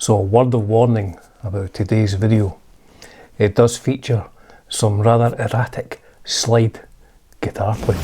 So a word of warning about today's video. It does feature some rather erratic slide guitar playing.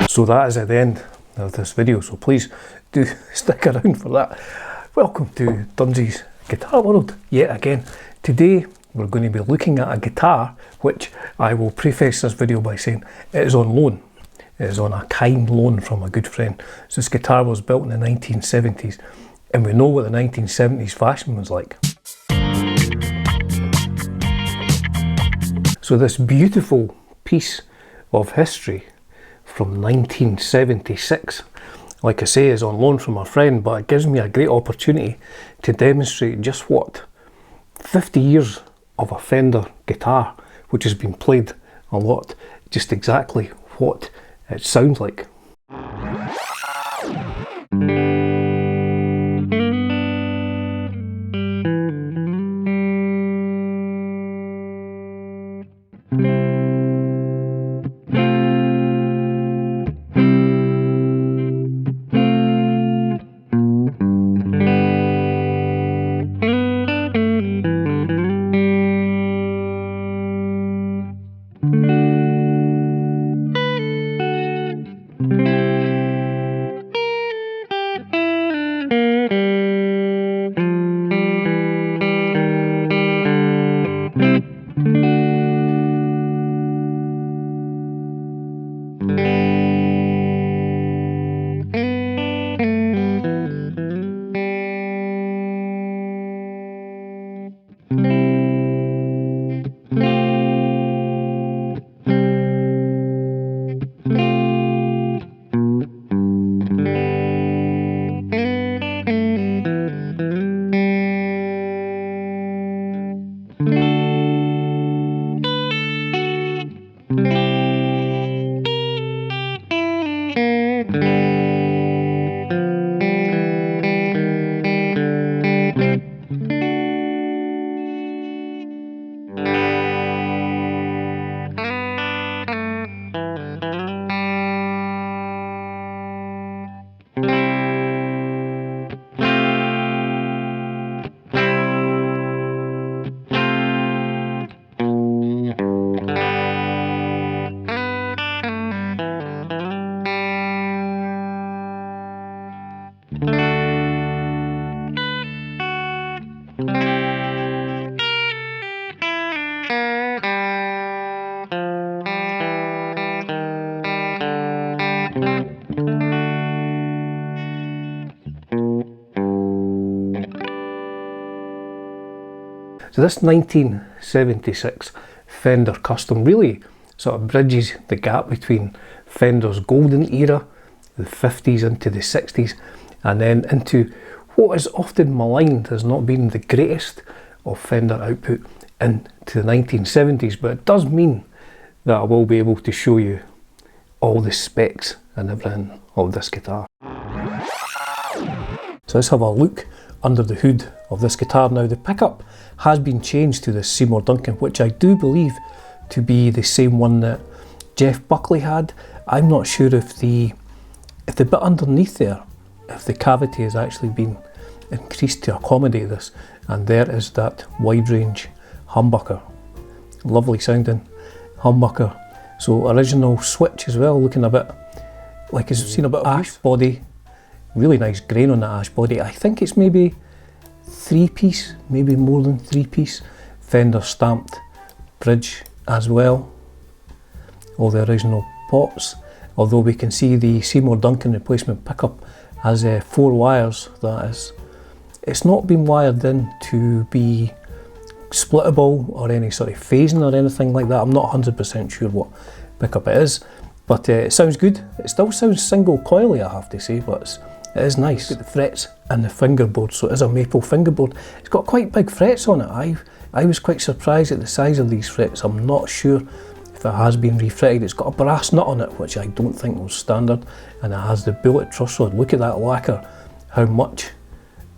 So that is at the end of this video, so please do stick around for that. Welcome to Dunzy's Guitar World yet again. Today we're going to be looking at a guitar which I will preface this video by saying it is on loan. It is on a kind loan from a good friend. So this guitar was built in the 1970s and we know what the 1970s fashion was like. So this beautiful piece of history from 1976, like I say, is on loan from a friend, but it gives me a great opportunity to demonstrate just what 50 years of a Fender guitar, which has been played a lot, just exactly what it sounds like. So this 1976 Fender Custom really sort of bridges the gap between Fender's golden era, the 50s into the 60s, and then into what is often maligned as not being the greatest of Fender output into the 1970s, but it does mean that I will be able to show you all the specs and everything of this guitar. So let's have a look under the hood of this guitar. Now the pickup has been changed to the Seymour Duncan, which I do believe to be the same one that Jeff Buckley had. I'm not sure if the bit underneath there, if the cavity has actually been increased to accommodate this, and there is that wide range humbucker, lovely sounding humbucker. So original switch as well, looking a bit like it's seen a bit of ash body, really nice grain on that ash body. I think it's maybe 3-piece, maybe more than 3-piece. Fender stamped bridge as well, all the original pots, although we can see the Seymour Duncan replacement pickup has 4 wires. That is, it's not been wired in to be splittable or any sort of phasing or anything like that. I'm not 100% sure what pickup it is, but it sounds good. It still sounds single coily, I have to say, but it is nice. Got the frets and the fingerboard, so it is a maple fingerboard. It's got quite big frets on it. I was quite surprised at the size of these frets. I'm not sure if it has been refretted. It's got a brass nut on it, which I don't think was standard, and it has the bullet truss rod. Look at that lacquer, how much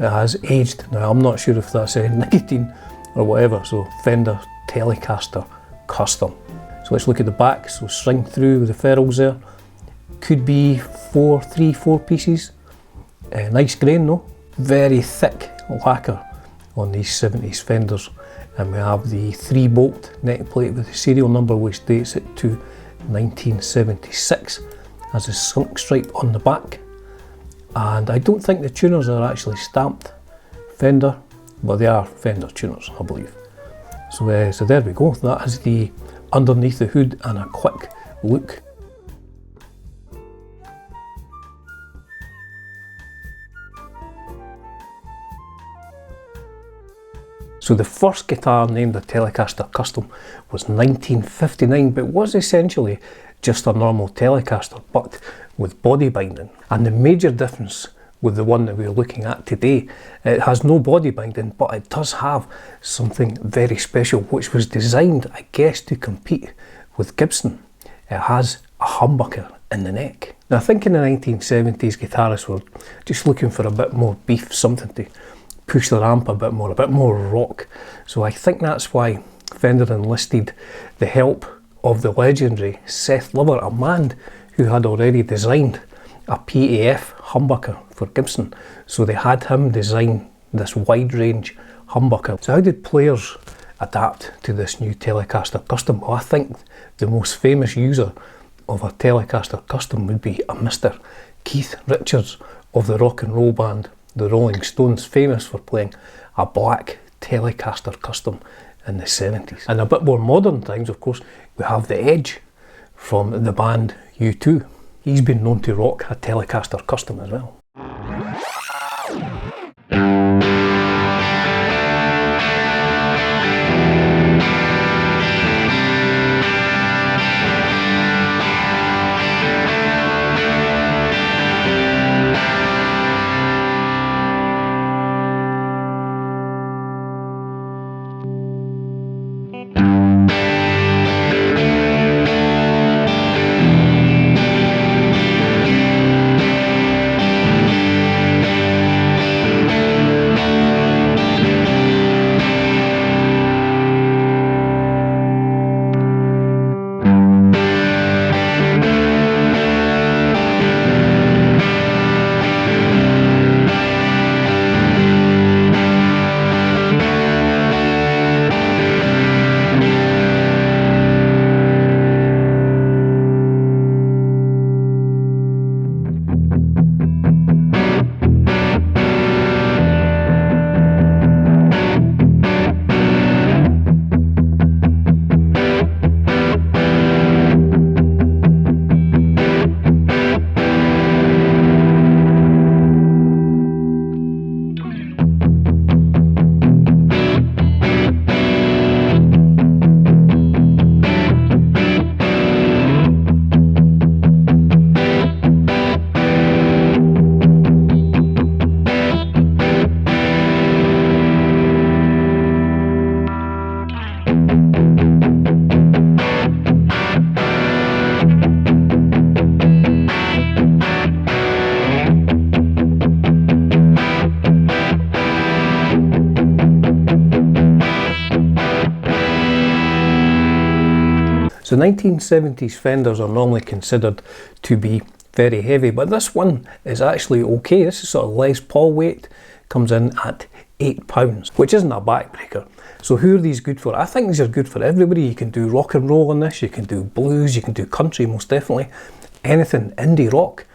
it has aged. Now I'm not sure if that's nicotine or whatever. So Fender Telecaster Custom. So let's look at the back. So string through with the ferrules there. could be 4 pieces. Nice grain though. Very thick lacquer on these 70s Fenders, and we have the 3-bolt neck plate with the serial number which dates it to 1976, has a skunk stripe on the back, and I don't think the tuners are actually stamped Fender, but they are Fender tuners, I believe. So there we go, that is the underneath the hood and a quick look. So the first guitar named the Telecaster Custom was 1959, but was essentially just a normal Telecaster, but with body binding. And the major difference with the one that we're looking at today, it has no body binding, but it does have something very special, which was designed, I guess, to compete with Gibson. It has a humbucker in the neck. Now I think in the 1970s guitarists were just looking for a bit more beef, something to push the amp a bit more rock. So I think that's why Fender enlisted the help of the legendary Seth Lover, a man who had already designed a PAF humbucker for Gibson. So they had him design this wide range humbucker. So how did players adapt to this new Telecaster Custom? Well, I think the most famous user of a Telecaster Custom would be a Mr. Keith Richards of the rock and roll band the Rolling Stones, famous for playing a black Telecaster Custom in the 70s. In a bit more modern times, of course, we have the Edge from the band U2. He's been known to rock a Telecaster Custom as well. So 1970s Fenders are normally considered to be very heavy, but this one is actually okay. This is sort of Les Paul weight, comes in at £8, which isn't a backbreaker. So who are these good for? I think these are good for everybody. You can do rock and roll on this, you can do blues, you can do country, most definitely. Anything indie rock.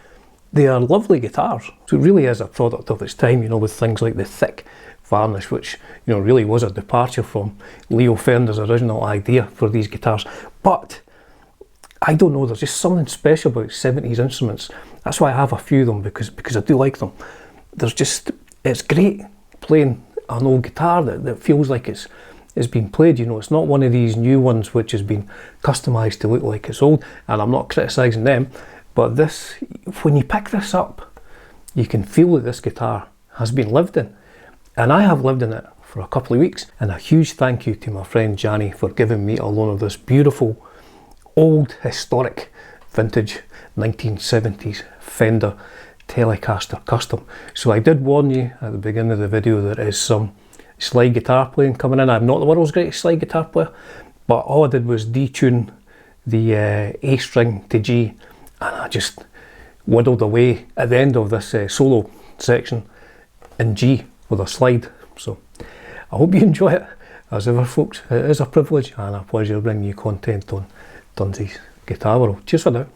They are lovely guitars. So it really is a product of its time, you know, with things like the thick varnish, which, you know, really was a departure from Leo Fender's original idea for these guitars. But I don't know, there's just something special about 70s instruments. That's why I have a few of them, because I do like them. There's just, it's great playing an old guitar that feels like it's been played, you know. It's not one of these new ones which has been customised to look like it's old, and I'm not criticising them, but this, when you pick this up, you can feel that this guitar has been lived in. And I have lived in it for a couple of weeks. And a huge thank you to my friend Janny for giving me a loan of this beautiful, old, historic, vintage 1970s Fender Telecaster Custom. So I did warn you at the beginning of the video there is some slide guitar playing coming in. I'm not the world's greatest slide guitar player, but all I did was detune the A string to G, and whittled away at the end of this solo section in G with a slide. So I hope you enjoy it. As ever folks, it is a privilege and a pleasure bringing you content on Dunsy's Guitar World. Cheers for now.